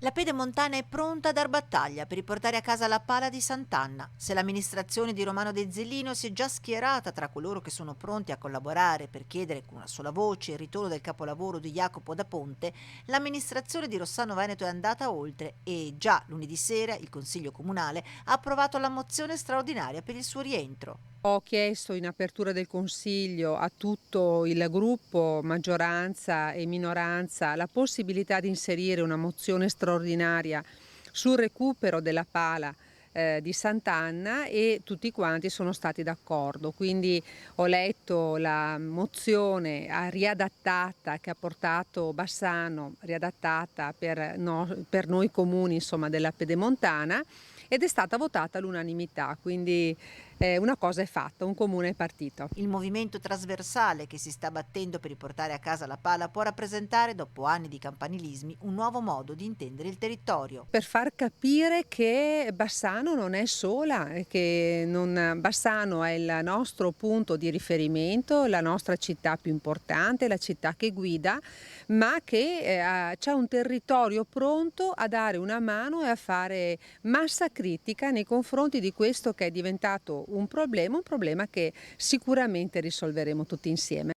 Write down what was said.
La Pedemontana è pronta a dar battaglia per riportare a casa la pala di Sant'Anna. Se l'amministrazione di Romano De Zellino si è già schierata tra coloro che sono pronti a collaborare per chiedere con una sola voce il ritorno del capolavoro di Jacopo da Ponte, l'amministrazione di Rossano Veneto è andata oltre e già lunedì sera il Consiglio Comunale ha approvato la mozione straordinaria per il suo rientro. Ho chiesto in apertura del Consiglio a tutto il gruppo, maggioranza e minoranza, la possibilità di inserire una mozione straordinaria sul recupero della pala di Sant'Anna e tutti quanti sono stati d'accordo. Quindi ho letto la mozione riadattata che ha portato Bassano, riadattata per noi comuni insomma, della Pedemontana ed è stata votata all'unanimità. Quindi una cosa è fatta, un comune è partito. Il movimento trasversale che si sta battendo per riportare a casa la pala può rappresentare, dopo anni di campanilismi, un nuovo modo di intendere il territorio. Per far capire che Bassano non è sola, e che Bassano è il nostro punto di riferimento, la nostra città più importante, la città che guida, ma che c'è un territorio pronto a dare una mano e a fare massa critica nei confronti di questo che è diventato un problema che sicuramente risolveremo tutti insieme.